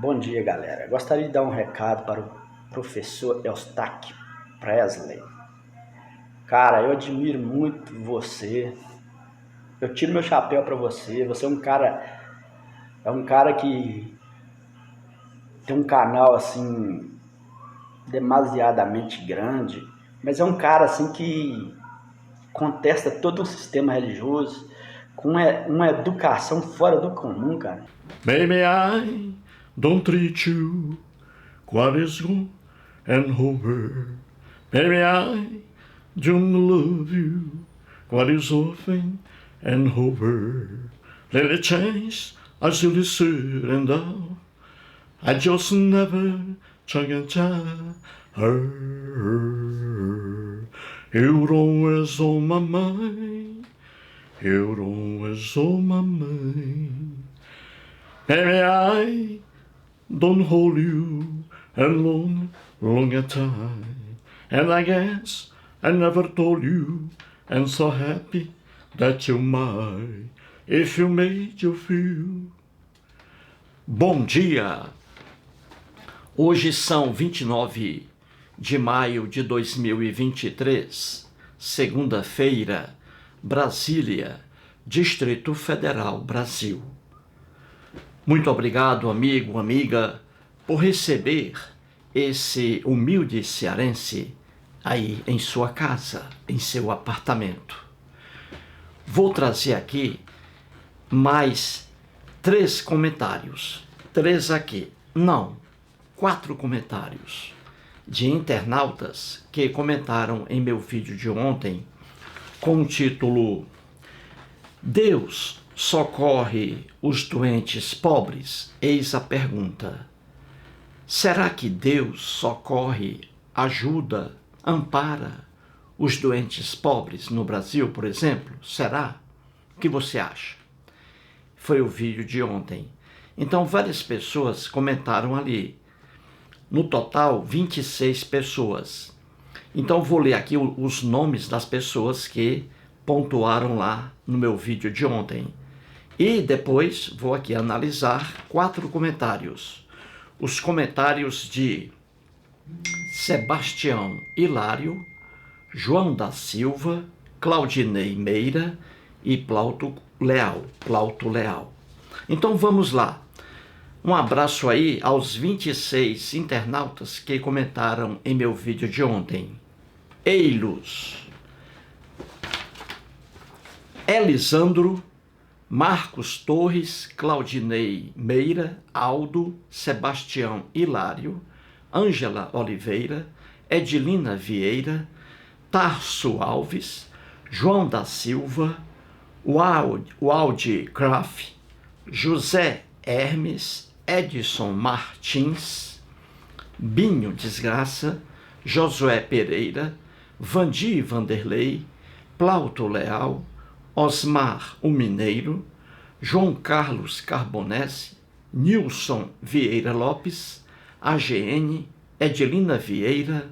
Bom dia, galera. Gostaria de dar um recado para o professor Eustáquio Presley. Cara, eu admiro muito você. Eu tiro meu chapéu para você. Você é um cara que tem um canal assim demasiadamente grande, mas é um cara assim que contesta todo um sistema religioso com uma educação fora do comum, cara. Maybe I don't treat you quite as good and over. Maybe I don't love you quite as often and over. Little change, I still sit and down. I just never can tell her. You're always on my mind. You're always on my mind. Maybe I don't hold you a long a time. And I guess I never told you, and so happy that you might, if you made you feel. Bom dia! Hoje são 29 de maio de 2023, segunda-feira, Brasília, Distrito Federal, Brasil. Muito obrigado, amigo, amiga, por receber esse humilde cearense aí em sua casa, em seu apartamento. Vou trazer aqui mais 3 comentários. 3 aqui. Não, 4 comentários de internautas que comentaram em meu vídeo de ontem com o título Deus socorre os doentes pobres? Eis a pergunta. Será que Deus socorre, ajuda, ampara os doentes pobres no Brasil, por exemplo? Será? O que você acha? Foi o vídeo de ontem. Então, várias pessoas comentaram ali. No total, 26 pessoas. Então, vou ler aqui os nomes das pessoas que pontuaram lá no meu vídeo de ontem. E depois vou aqui analisar 4 comentários. Os comentários de Sebastião Hilário, João da Silva, Claudinei Meira e Plauto Leal. Então vamos lá. Um abraço aí aos 26 internautas que comentaram em meu vídeo de ontem. Eilos, Elisandro, Marcos Torres, Claudinei Meira, Aldo, Sebastião Hilário, Ângela Oliveira, Edilina Vieira, Tarso Alves, João da Silva, Waldi Graff, José Hermes, Edson Martins, Binho Desgraça, Josué Pereira, Vandi Vanderlei, Plauto Leal, Osmar o Mineiro, João Carlos Carbonese, Nilson Vieira Lopes, AGN, Edilina Vieira,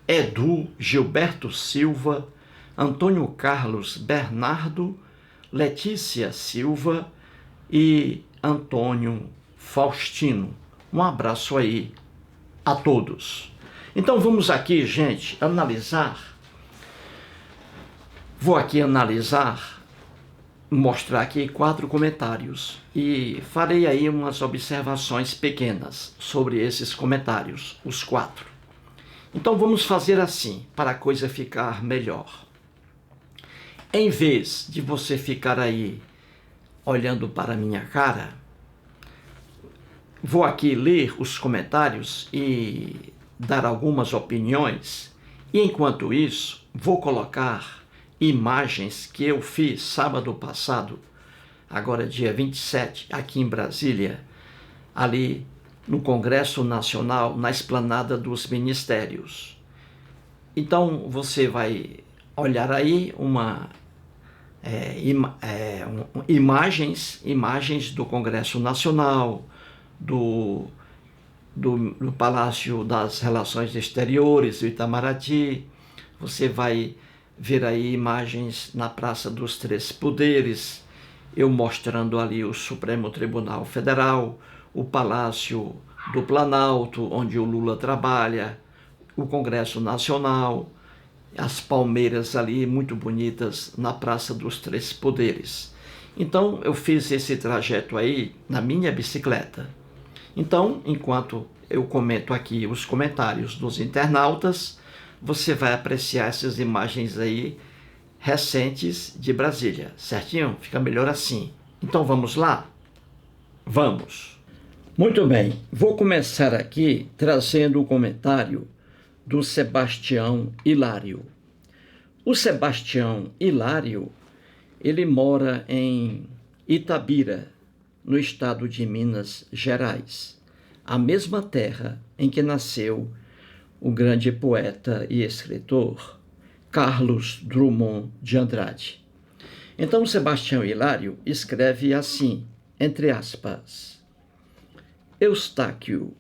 Edu Gilberto Silva, Antônio Carlos Bernardo, Letícia Silva e Antônio Faustino. Um abraço aí a todos. Então vamos aqui, gente, analisar. Vou aqui analisar, mostrar aqui 4 comentários e farei aí umas observações pequenas sobre esses comentários, os 4. Então vamos fazer assim, para a coisa ficar melhor. Em vez de você ficar aí olhando para a minha cara, vou aqui ler os comentários e dar algumas opiniões. E enquanto isso, vou colocar imagens que eu fiz sábado passado, agora dia 27, aqui em Brasília, ali no Congresso Nacional, na Esplanada dos Ministérios. Então você vai olhar aí imagens do Congresso Nacional, do Palácio das Relações Exteriores, do Itamaraty. Você vai ver aí imagens na Praça dos Três Poderes, eu mostrando ali o Supremo Tribunal Federal, o Palácio do Planalto, onde o Lula trabalha, o Congresso Nacional, as palmeiras ali muito bonitas na Praça dos Três Poderes. Então eu fiz esse trajeto aí na minha bicicleta. Então, enquanto eu comento aqui os comentários dos internautas, você vai apreciar essas imagens aí recentes de Brasília, certinho? Fica melhor assim. Então vamos lá? Vamos! Muito bem, vou começar aqui trazendo o comentário do Sebastião Hilário. O Sebastião Hilário, ele mora em Itabira, no estado de Minas Gerais, a mesma terra em que nasceu o grande poeta e escritor Carlos Drummond de Andrade. Então, Sebastião Hilário escreve assim, entre aspas: Eustáquio,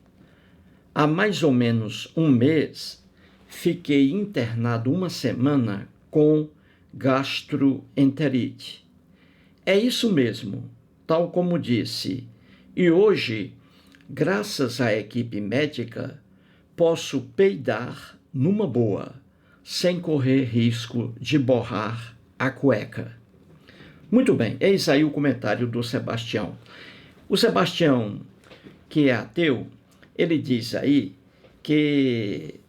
há mais ou menos um mês, fiquei internado uma semana com gastroenterite. É isso mesmo, tal como disse, e hoje, graças à equipe médica, posso peidar numa boa, sem correr risco de borrar a cueca. Muito bem, eis aí o comentário do Sebastião. O Sebastião, que é ateu, ele diz aí que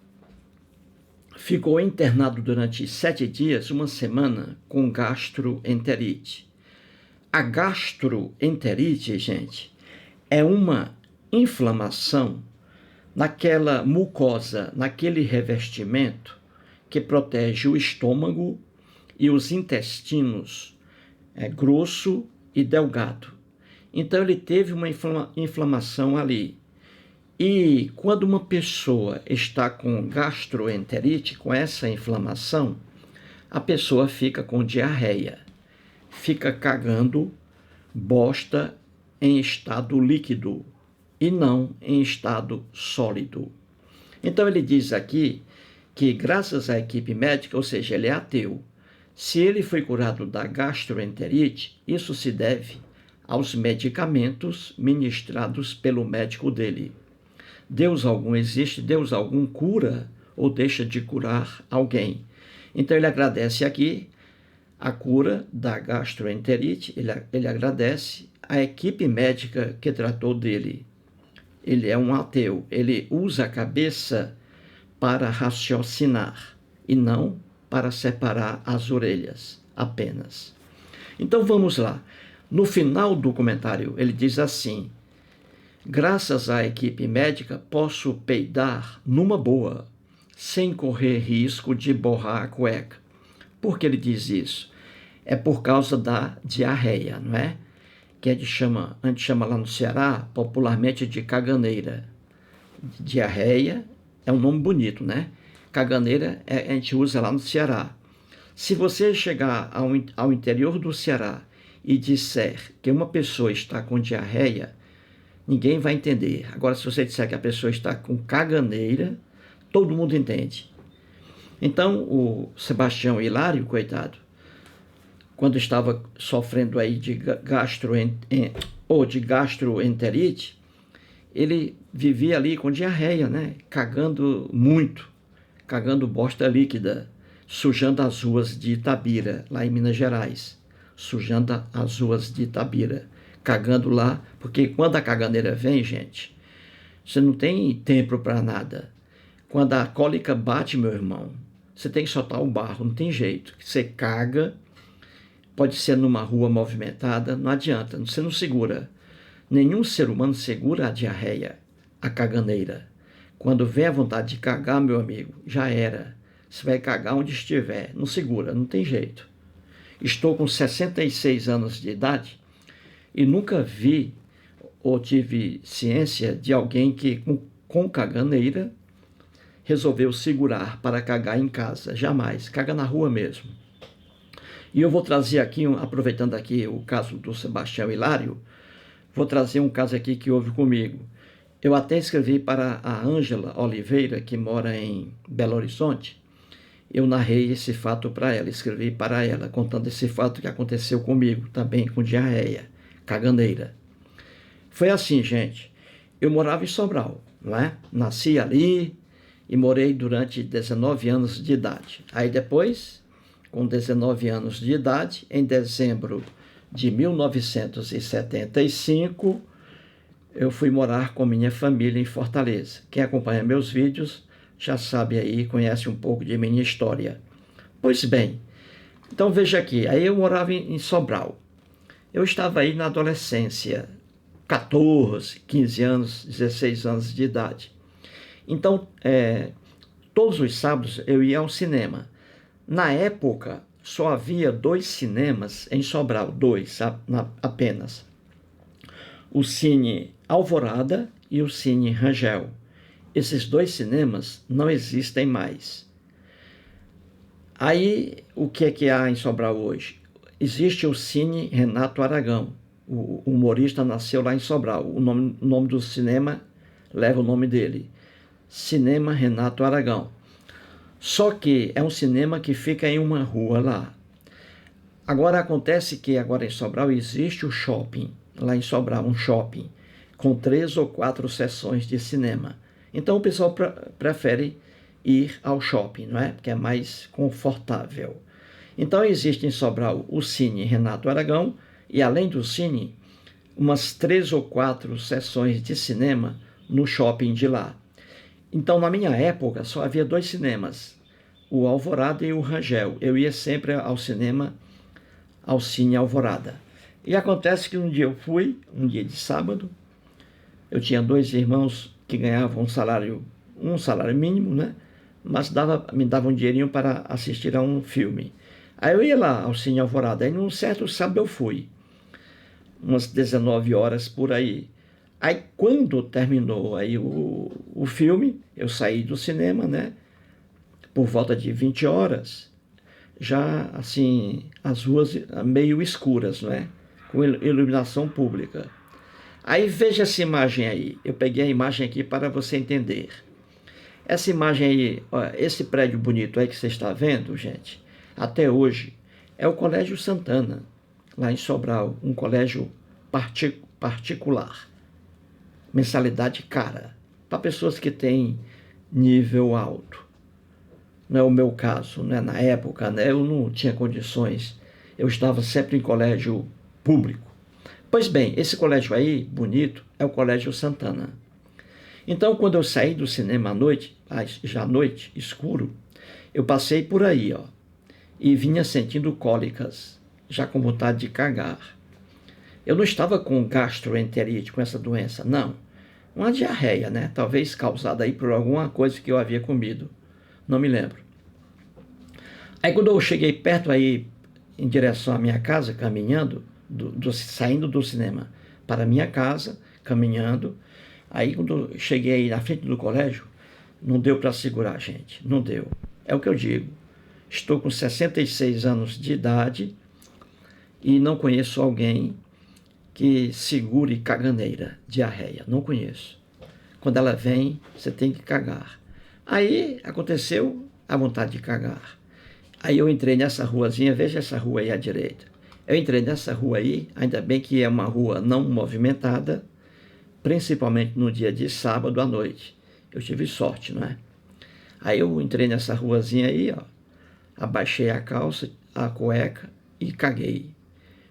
ficou internado durante 7 dias, uma semana, com gastroenterite. A gastroenterite, gente, é uma inflamação naquela mucosa, naquele revestimento que protege o estômago e os intestinos grosso e delgado. Então ele teve uma inflamação ali. E quando uma pessoa está com gastroenterite, com essa inflamação, a pessoa fica com diarreia, fica cagando bosta em estado líquido e não em estado sólido. Então ele diz aqui que graças à equipe médica, ou seja, ele é ateu, se ele foi curado da gastroenterite, isso se deve aos medicamentos ministrados pelo médico dele. Deus algum existe, Deus algum cura ou deixa de curar alguém. Então ele agradece aqui a cura da gastroenterite, ele agradece a equipe médica que tratou dele. Ele é um ateu, ele usa a cabeça para raciocinar e não para separar as orelhas apenas. Então vamos lá. No final do comentário ele diz assim: graças à equipe médica posso peidar numa boa, sem correr risco de borrar a cueca. Por que ele diz isso? É por causa da diarreia, não é? Que a gente chama lá no Ceará popularmente de caganeira. Diarreia é um nome bonito, né? Caganeira a gente usa lá no Ceará. Se você chegar ao interior do Ceará e disser que uma pessoa está com diarreia, ninguém vai entender. Agora, se você disser que a pessoa está com caganeira, todo mundo entende. Então, o Sebastião Hilário, coitado, quando estava sofrendo aí de gastroenterite, ele vivia ali com diarreia, né? Cagando muito, cagando bosta líquida, sujando as ruas de Itabira, lá em Minas Gerais. Sujando as ruas de Itabira, cagando lá, porque quando a caganeira vem, gente, você não tem tempo para nada. Quando a cólica bate, meu irmão, você tem que soltar o barro, não tem jeito. Você caga, pode ser numa rua movimentada, não adianta, você não segura. Nenhum ser humano segura a diarreia, a caganeira. Quando vem a vontade de cagar, meu amigo, já era. Você vai cagar onde estiver, não segura, não tem jeito. Estou com 66 anos de idade e nunca vi ou tive ciência de alguém que com caganeira resolveu segurar para cagar em casa. Jamais, caga na rua mesmo. E eu vou trazer aqui, aproveitando aqui o caso do Sebastião Hilário, vou trazer um caso aqui que houve comigo. Eu até escrevi para a Ângela Oliveira, que mora em Belo Horizonte. Eu narrei esse fato para ela, escrevi para ela, contando esse fato que aconteceu comigo, também com diarreia, caganeira. Foi assim, gente. eu morava em Sobral, não é? Nasci ali e morei durante 19 anos de idade. Aí depois, com 19 anos de idade, em dezembro de 1975, eu fui morar com minha família em Fortaleza. Quem acompanha meus vídeos já sabe aí, conhece um pouco de minha história. Pois bem, então veja aqui, aí eu morava em Sobral. Eu estava aí na adolescência, 14, 15 anos, 16 anos de idade. Então, todos os sábados eu ia ao cinema. Na época, só havia 2 cinemas em Sobral, 2 apenas. O Cine Alvorada e o Cine Rangel. Esses 2 cinemas não existem mais. Aí, o que é que há em Sobral hoje? Existe o Cine Renato Aragão. O humorista nasceu lá em Sobral. O nome do cinema leva o nome dele. Cinema Renato Aragão. Só que é um cinema que fica em uma rua lá. Agora acontece que agora em Sobral existe o shopping. Lá em Sobral, um shopping, com 3 ou 4 sessões de cinema. Então o pessoal prefere ir ao shopping, não é? Porque é mais confortável. Então existe em Sobral o Cine Renato Aragão e, além do cine, umas 3 ou 4 sessões de cinema no shopping de lá. Então, na minha época, só havia 2 cinemas, o Alvorada e o Rangel. Eu ia sempre ao cinema, ao Cine Alvorada. E acontece que um dia eu fui, um dia de sábado, eu tinha 2 irmãos que ganhavam um salário mínimo, né? Mas me davam um dinheirinho para assistir a um filme. Aí eu ia lá ao Cine Alvorada, aí num certo sábado eu fui, umas 19 horas por aí. Aí quando terminou aí o filme, eu saí do cinema, né? Por volta de 20 horas, já assim, as ruas meio escuras, né? Com iluminação pública. Aí veja essa imagem aí, eu peguei a imagem aqui para você entender. Essa imagem aí, ó, esse prédio bonito aí que você está vendo, gente, até hoje, é o Colégio Santana, lá em Sobral, um colégio particular. Mensalidade cara, para pessoas que têm nível alto. Não é o meu caso, né? Na época, né? Eu não tinha condições, eu estava sempre em colégio público. Pois bem, esse colégio aí, bonito, é o Colégio Santana. Então, quando eu saí do cinema à noite, já à noite, escuro, eu passei por aí, ó, e vinha sentindo cólicas, já com vontade de cagar. Eu não estava com gastroenterite, com essa doença, não. Uma diarreia, né? Talvez causada aí por alguma coisa que eu havia comido. Não me lembro. Aí quando eu cheguei perto aí, em direção à minha casa, caminhando, saindo do cinema para a minha casa, caminhando, aí quando eu cheguei aí na frente do colégio, não deu para segurar, gente. Não deu. É o que eu digo. Estou com 66 anos de idade e não conheço alguém que segure caganeira, diarreia. Não conheço. Quando ela vem, você tem que cagar. Aí aconteceu a vontade de cagar. Aí eu entrei nessa ruazinha, veja essa rua aí à direita. Eu entrei nessa rua aí, ainda bem que é uma rua não movimentada, principalmente no dia de sábado à noite. Eu tive sorte, não é? Aí eu entrei nessa ruazinha aí, ó, abaixei a calça, a cueca e caguei.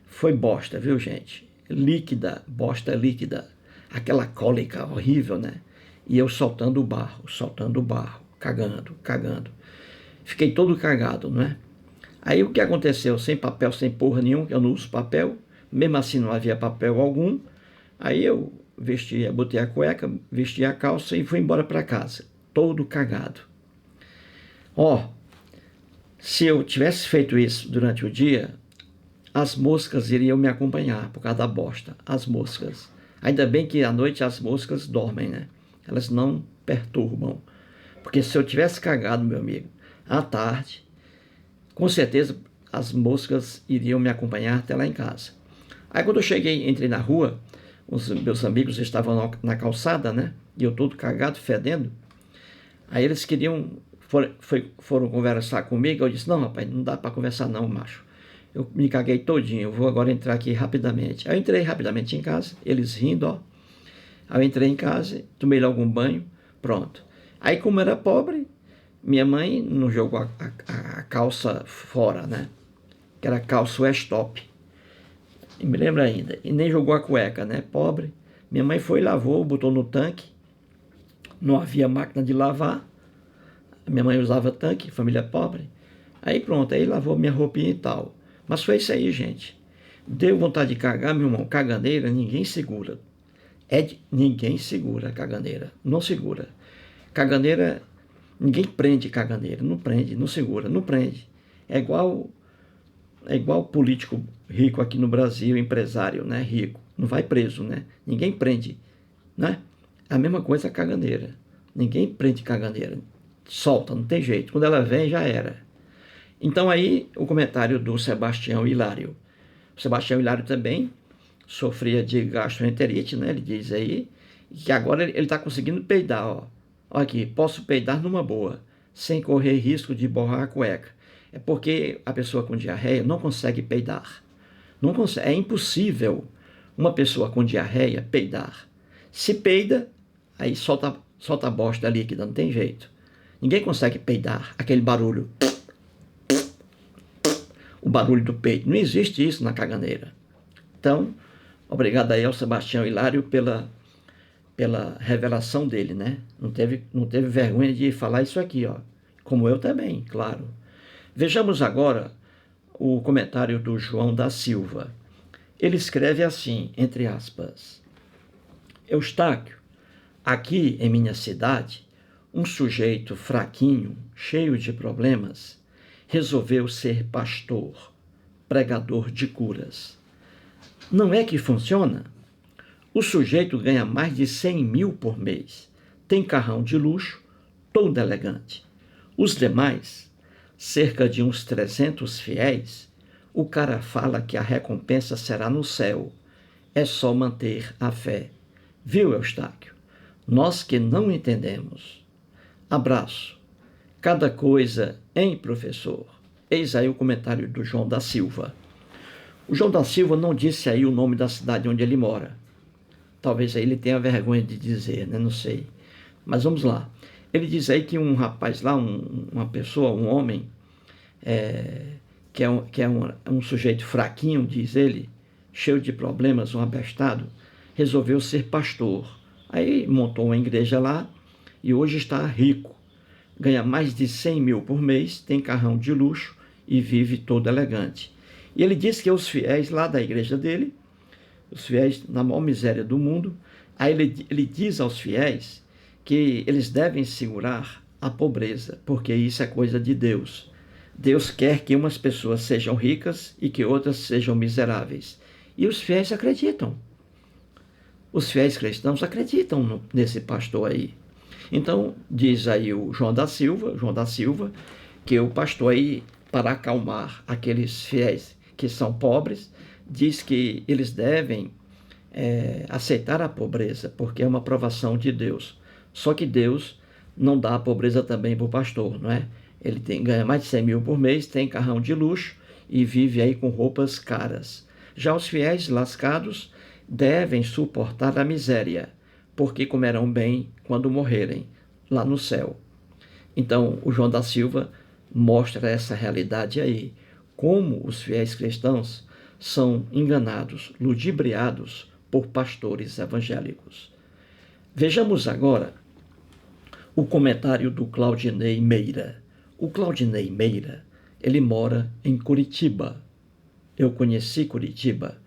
Foi bosta, viu, gente? Líquida, bosta líquida. Aquela cólica horrível, né? E eu soltando o barro, cagando. Fiquei todo cagado, não é? Aí o que aconteceu? Sem papel, sem porra nenhuma, eu não uso papel. Mesmo assim não havia papel algum. Aí eu botei a cueca, vesti a calça e fui embora para casa. Todo cagado. Ó, se eu tivesse feito isso durante o dia, as moscas iriam me acompanhar por causa da bosta. As moscas. Ainda bem que à noite as moscas dormem, né? Elas não perturbam. Porque se eu tivesse cagado, meu amigo, à tarde, com certeza as moscas iriam me acompanhar até lá em casa. Aí quando eu cheguei, entrei na rua, os meus amigos estavam na calçada, né? E eu todo cagado, fedendo. Aí eles foram conversar comigo. Eu disse, não, rapaz, não dá para conversar não, macho. Eu me caguei todinho, eu vou agora entrar aqui rapidamente. Aí eu entrei rapidamente em casa, eles rindo, ó. Aí eu entrei em casa, tomei logo um banho, pronto. Aí como era pobre, minha mãe não jogou a calça fora, né? Que era calça Westop. E me lembro ainda. E nem jogou a cueca, né? Pobre. Minha mãe foi, lavou, botou no tanque. Não havia máquina de lavar. Minha mãe usava tanque, família pobre. Aí pronto, aí lavou minha roupinha e tal. Mas foi isso aí, gente. Deu vontade de cagar, meu irmão. Caganeira, ninguém segura. Ninguém segura a caganeira. Não segura. Caganeira, ninguém prende caganeira. Não prende, não segura, não prende. É igual político rico aqui no Brasil, empresário, né? Rico. Não vai preso, né? Ninguém prende, né? A mesma coisa a caganeira. Ninguém prende caganeira. Solta, não tem jeito. Quando ela vem, já era. Então aí, o comentário do Sebastião Hilário. O Sebastião Hilário também sofria de gastroenterite, né? Ele diz aí que agora ele está conseguindo peidar, ó. Olha aqui, posso peidar numa boa, sem correr risco de borrar a cueca. É porque a pessoa com diarreia não consegue peidar. Não consegue, é impossível uma pessoa com diarreia peidar. Se peida, aí solta a bosta líquida, não tem jeito. Ninguém consegue peidar, aquele barulho. O barulho do peito. Não existe isso na caganeira. Então, obrigado aí ao Sebastião Hilário pela revelação dele, né? Não teve vergonha de falar isso aqui, ó. Como eu também, claro. Vejamos agora o comentário do João da Silva. Ele escreve assim, entre aspas: Eustáquio, aqui em minha cidade, um sujeito fraquinho, cheio de problemas, resolveu ser pastor, pregador de curas. Não é que funciona? O sujeito ganha mais de 100 mil por mês, tem carrão de luxo, todo elegante. Os demais, cerca de uns 300 fiéis, o cara fala que a recompensa será no céu. É só manter a fé. Viu, Eustáquio? Nós que não entendemos. Abraço. Cada coisa, hein, professor? Eis aí o comentário do João da Silva. O João da Silva não disse aí o nome da cidade onde ele mora. Talvez aí ele tenha vergonha de dizer, né? Não sei. Mas vamos lá. Ele diz aí que um rapaz lá, uma pessoa, um homem, que é um sujeito fraquinho, diz ele, cheio de problemas, um abestado, resolveu ser pastor. Aí montou uma igreja lá e hoje está rico. Ganha mais de 100 mil por mês, tem carrão de luxo e vive todo elegante. E ele diz que os fiéis lá da igreja dele, os fiéis na maior miséria do mundo, aí ele diz aos fiéis que eles devem segurar a pobreza, porque isso é coisa de Deus. Deus quer que umas pessoas sejam ricas e que outras sejam miseráveis. E os fiéis acreditam. Os fiéis cristãos acreditam nesse pastor aí. Então, diz aí o João da Silva, que o pastor aí, para acalmar aqueles fiéis que são pobres, diz que eles devem aceitar a pobreza, porque é uma provação de Deus. Só que Deus não dá a pobreza também para o pastor, não é? Ele ganha mais de 100 mil por mês, tem carrão de luxo e vive aí com roupas caras. Já os fiéis lascados devem suportar a miséria, porque comerão bem quando morrerem lá no céu. Então, o João da Silva mostra essa realidade aí, como os fiéis cristãos são enganados, ludibriados por pastores evangélicos. Vejamos agora o comentário do Claudinei Meira. O Claudinei Meira, ele mora em Curitiba. Eu conheci Curitiba,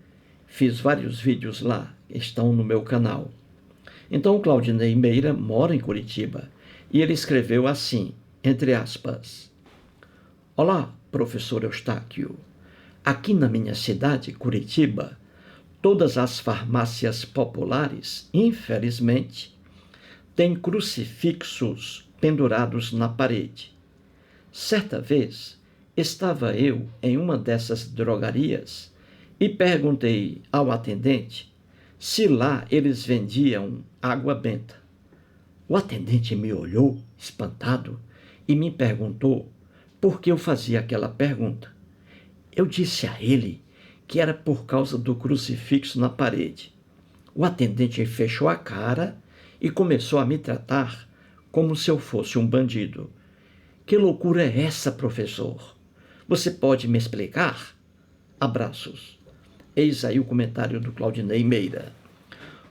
fiz vários vídeos lá, estão no meu canal. Então o Claudinei Meira mora em Curitiba e ele escreveu assim, entre aspas: Olá, professor Eustáquio. Aqui na minha cidade, Curitiba, todas as farmácias populares, infelizmente, têm crucifixos pendurados na parede. Certa vez, estava eu em uma dessas drogarias e perguntei ao atendente se lá eles vendiam água benta. O atendente me olhou, espantado, e me perguntou por que eu fazia aquela pergunta. Eu disse a ele que era por causa do crucifixo na parede. O atendente fechou a cara e começou a me tratar como se eu fosse um bandido. Que loucura é essa, professor? Você pode me explicar? Abraços. Eis aí o comentário do Claudinei Meira.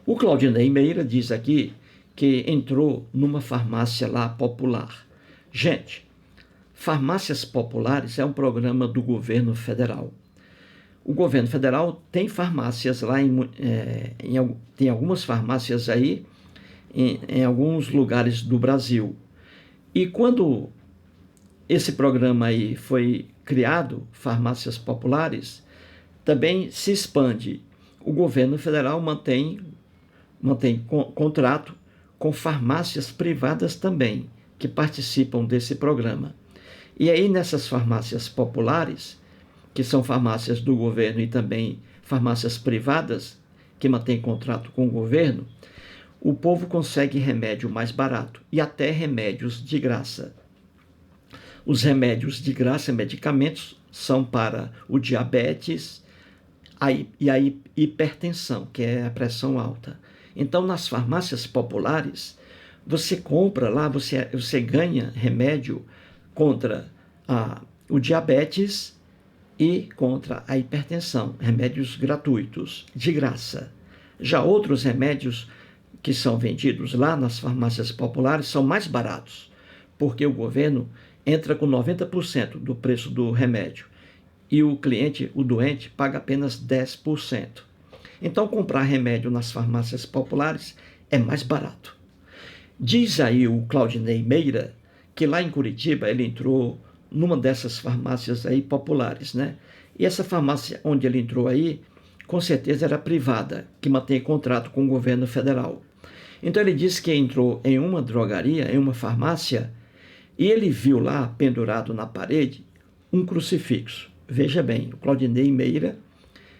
O Claudinei Meira diz aqui que entrou numa farmácia lá popular. Gente, farmácias populares é um programa do governo federal. O governo federal tem farmácias lá, tem algumas farmácias aí em alguns lugares do Brasil. E quando esse programa aí foi criado, farmácias populares, também se expande. O governo federal mantém contrato com farmácias privadas também, que participam desse programa. E aí, nessas farmácias populares, que são farmácias do governo e também farmácias privadas, que mantêm contrato com o governo, o povo consegue remédio mais barato e até remédios de graça. Os remédios de graça, medicamentos, são para o diabetes e a hipertensão, que é a pressão alta. Então, nas farmácias populares, você compra lá, você ganha remédio contra o diabetes e contra a hipertensão, remédios gratuitos, de graça. Já outros remédios que são vendidos lá nas farmácias populares são mais baratos, porque o governo entra com 90% do preço do remédio e o cliente, o doente, paga apenas 10%. Então, comprar remédio nas farmácias populares é mais barato. Diz aí o Claudinei Meira que lá em Curitiba ele entrou numa dessas farmácias aí populares, né? E essa farmácia onde ele entrou aí, com certeza era privada, que mantém contrato com o governo federal. Então ele disse que entrou em uma drogaria, em uma farmácia, e ele viu lá, pendurado na parede, um crucifixo. Veja bem, o Claudinei Meira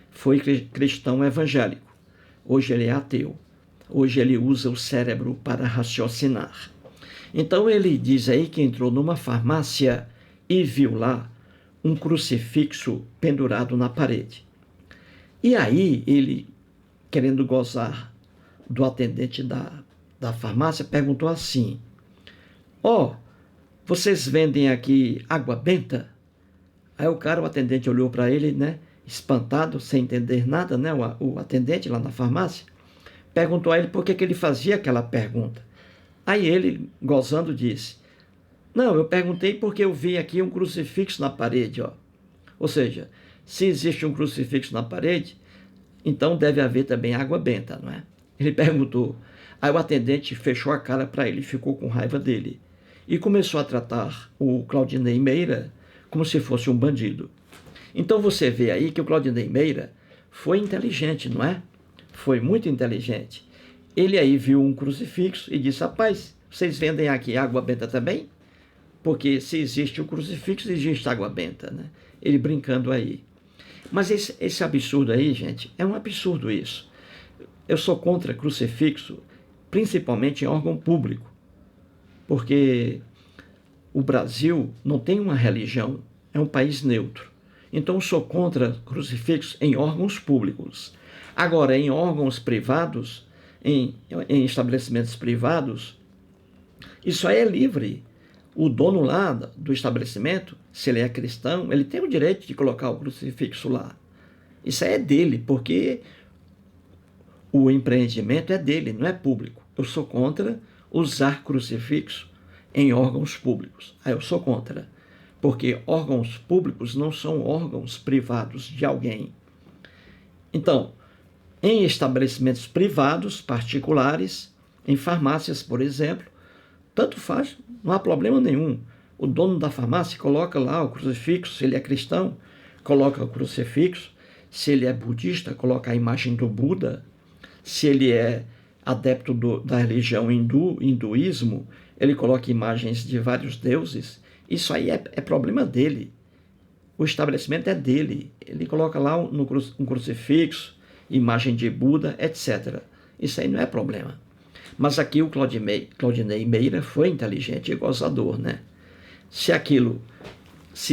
foi cristão evangélico. Hoje ele é ateu. Hoje ele usa o cérebro para raciocinar. Então ele diz aí que entrou numa farmácia e viu lá um crucifixo pendurado na parede. E aí ele, querendo gozar do atendente da farmácia, perguntou assim: vocês vendem aqui água benta? Aí o atendente olhou para ele, né, espantado, sem entender nada, né, o atendente lá na farmácia, perguntou a ele por que ele fazia aquela pergunta. Aí ele, gozando, disse: não, eu perguntei porque eu vi aqui um crucifixo na parede, ó. Ou seja, se existe um crucifixo na parede, então deve haver também água benta, não é? Ele perguntou. Aí o atendente fechou a cara para ele, ficou com raiva dele e começou a tratar o Claudinei Meira como se fosse um bandido. Então você vê aí que o Claudinei Meira foi inteligente, não é? Foi muito inteligente. Ele aí viu um crucifixo e disse: rapaz, vocês vendem aqui água benta também? Porque se existe o crucifixo, existe água benta, né? Ele brincando aí. Mas esse absurdo aí, gente, é um absurdo isso. Eu sou contra crucifixo, principalmente em órgão público, porque o Brasil não tem uma religião, é um país neutro. Então eu sou contra crucifixos em órgãos públicos. Agora, em órgãos privados, em estabelecimentos privados, isso aí é livre. O dono lá do estabelecimento, se ele é cristão, ele tem o direito de colocar o crucifixo lá. Isso aí é dele, porque o empreendimento é dele, não é público. Eu sou contra usar crucifixo em órgãos públicos. Aí eu sou contra, porque órgãos públicos não são órgãos privados de alguém. Então, em estabelecimentos privados, particulares, em farmácias, por exemplo, tanto faz, não há problema nenhum. O dono da farmácia coloca lá o crucifixo, se ele é cristão, coloca o crucifixo, se ele é budista, coloca a imagem do Buda, se ele é adepto da religião hinduísmo, ele coloca imagens de vários deuses. Isso aí é problema dele. O estabelecimento é dele. Ele coloca lá um crucifixo, imagem de Buda, etc. Isso aí não é problema. Mas aqui o Claudinei Meira foi inteligente e gozador, né? Se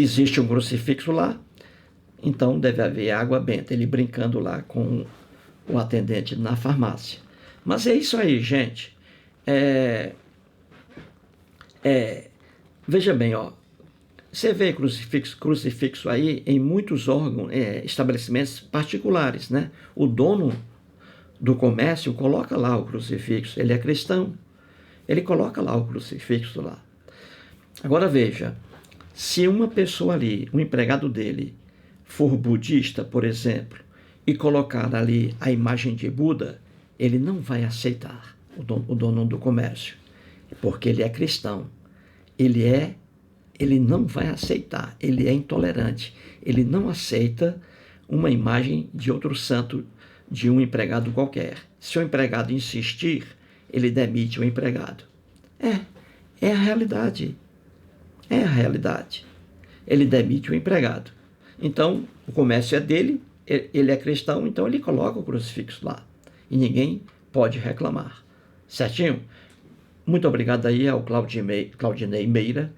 existe um crucifixo lá, então deve haver água benta. Ele brincando lá com o atendente na farmácia. Mas é isso aí, gente. Veja bem, ó, você vê crucifixo aí em muitos órgãos, estabelecimentos particulares, né? O dono do comércio coloca lá o crucifixo, ele é cristão, ele coloca lá o crucifixo lá. Agora veja, se uma pessoa ali, um empregado dele, for budista, por exemplo, e colocar ali a imagem de Buda, ele não vai aceitar, o dono do comércio, porque ele é cristão. Ele não vai aceitar, ele é intolerante, ele não aceita uma imagem de outro santo, de um empregado qualquer. Se o empregado insistir, ele demite o empregado. É a realidade. É a realidade. Ele demite o empregado. Então, o comércio é dele, ele é cristão, então ele coloca o crucifixo lá. E ninguém pode reclamar. Certinho? Muito obrigado aí ao Claudinei Meira,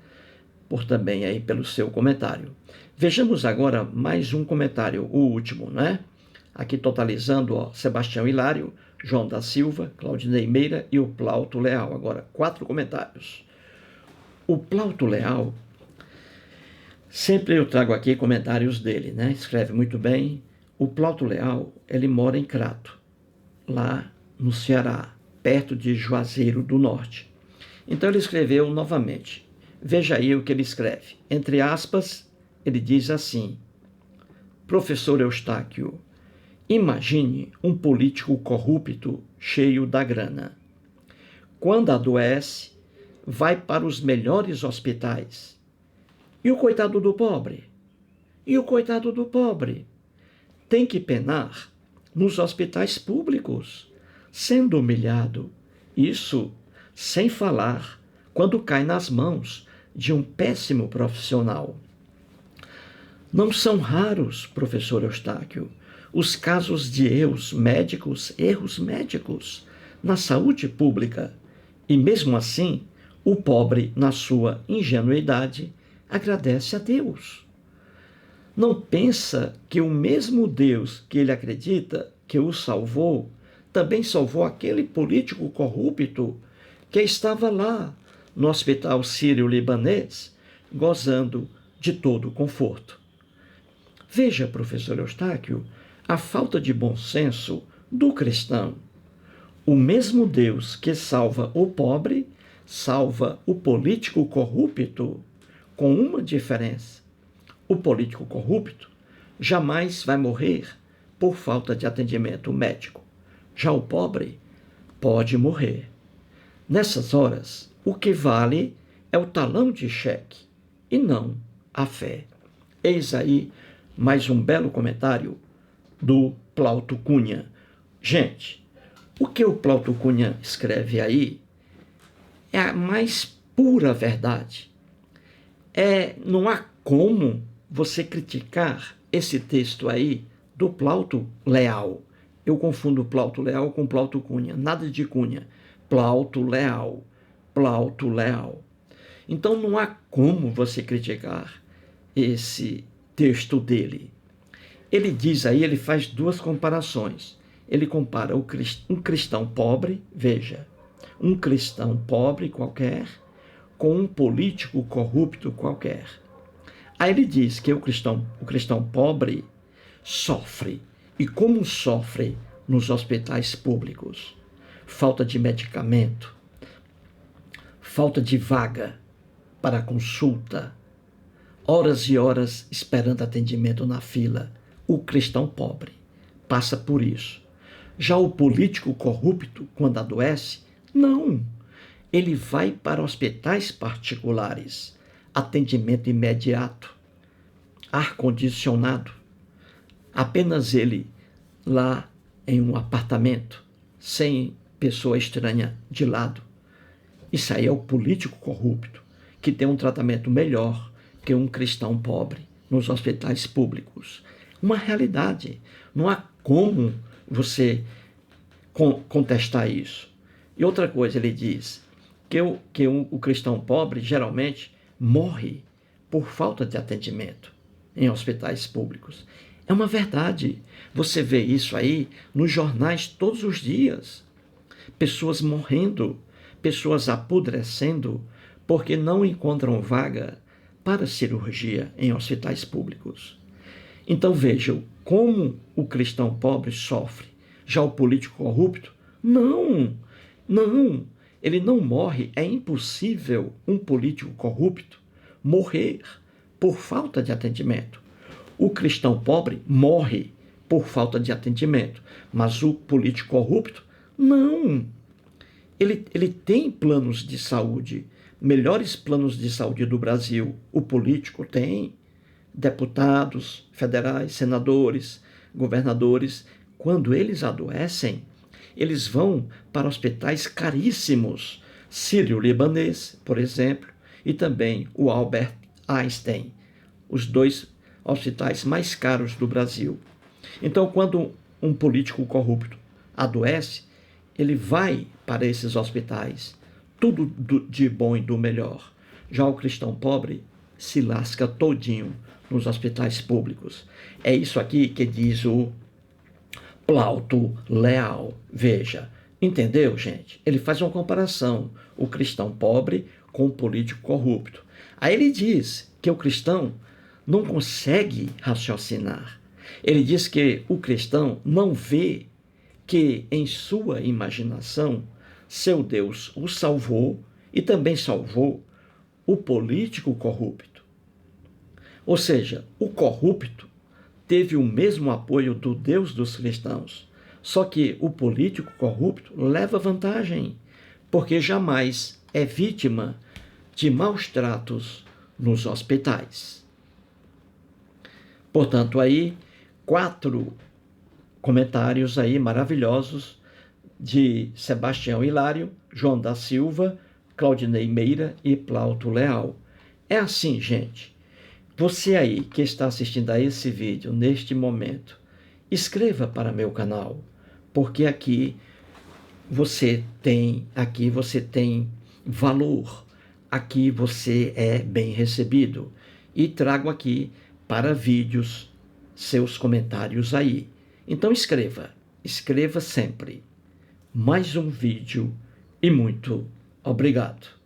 por também aí pelo seu comentário. Vejamos agora mais um comentário, o último, né? Aqui totalizando, ó, Sebastião Hilário, João da Silva, Claudinei Meira e o Plauto Leal. Agora, 4 comentários. O Plauto Leal, sempre eu trago aqui comentários dele, né? Escreve muito bem. O Plauto Leal, ele mora em Crato, lá no Ceará, perto de Juazeiro do Norte. Então ele escreveu novamente. Veja aí o que ele escreve. Entre aspas, ele diz assim: Professor Eustáquio, imagine um político corrupto cheio da grana. Quando adoece, vai para os melhores hospitais. E o coitado do pobre? E o coitado do pobre? Tem que penar nos hospitais públicos, sendo humilhado. Isso sem falar quando cai nas mãos de um péssimo profissional. Não são raros, professor Eustáquio, os casos de erros médicos na saúde pública. E mesmo assim, o pobre, na sua ingenuidade, agradece a Deus. Não pensa que o mesmo Deus que ele acredita que o salvou, também salvou aquele político corrupto que estava lá no hospital sírio-libanês, gozando de todo o conforto. Veja, professor Eustáquio, a falta de bom senso do cristão. O mesmo Deus que salva o pobre, salva o político corrupto, com uma diferença. O político corrupto jamais vai morrer por falta de atendimento médico. Já o pobre pode morrer. Nessas horas, o que vale é o talão de cheque e não a fé. Eis aí mais um belo comentário do Plauto Cunha. Gente, o que o Plauto Cunha escreve aí é a mais pura verdade. Não há como você criticar esse texto aí do Plauto Leal. Eu confundo Plauto Leal com Plauto Cunha. Nada de Cunha. Plauto Leal. Plauto Leal. Então não há como você criticar esse texto dele. Ele diz aí, ele faz 2 comparações. Ele compara um cristão pobre, veja, um cristão pobre qualquer com um político corrupto qualquer. Aí ele diz que o cristão pobre sofre. E como sofre nos hospitais públicos? Falta de medicamento, falta de vaga para consulta, horas e horas esperando atendimento na fila. O cristão pobre passa por isso. Já o político corrupto, quando adoece, não. Ele vai para hospitais particulares, atendimento imediato, ar-condicionado, apenas ele lá em um apartamento, sem pessoa estranha de lado. Isso aí é o político corrupto, que tem um tratamento melhor que um cristão pobre nos hospitais públicos. Uma realidade. Não há como você contestar isso. E outra coisa, ele diz que o cristão pobre geralmente morre por falta de atendimento em hospitais públicos. É uma verdade. Você vê isso aí nos jornais todos os dias. Pessoas morrendo, pessoas apodrecendo, porque não encontram vaga para cirurgia em hospitais públicos. Então vejam como o cristão pobre sofre. Já o político corrupto, não, ele não morre. É impossível um político corrupto morrer por falta de atendimento. O cristão pobre morre por falta de atendimento, mas o político corrupto, não. Ele tem planos de saúde, melhores planos de saúde do Brasil. O político tem deputados federais, senadores, governadores. Quando eles adoecem, eles vão para hospitais caríssimos. Sírio-Libanês, por exemplo, e também o Albert Einstein, os dois hospitais mais caros do Brasil. Então, quando um político corrupto adoece, ele vai para esses hospitais, tudo de bom e do melhor. Já o cristão pobre se lasca todinho nos hospitais públicos. É isso aqui que diz o Plauto Leal. Veja, entendeu, gente? Ele faz uma comparação, o cristão pobre com o político corrupto. Aí ele diz que o cristão não consegue raciocinar. Ele diz que o cristão não vê que em sua imaginação seu Deus o salvou e também salvou o político corrupto. Ou seja, o corrupto teve o mesmo apoio do Deus dos cristãos, só que o político corrupto leva vantagem, porque jamais é vítima de maus tratos nos hospitais. Portanto, aí, 4 comentários aí maravilhosos de Sebastião Hilário, João da Silva, Claudinei Meira e Plauto Leal. É assim, gente. Você aí que está assistindo a esse vídeo neste momento, inscreva para meu canal, porque aqui você tem valor, aqui você é bem recebido. E trago aqui para vídeos seus comentários aí. Então escreva sempre. Mais um vídeo e muito obrigado.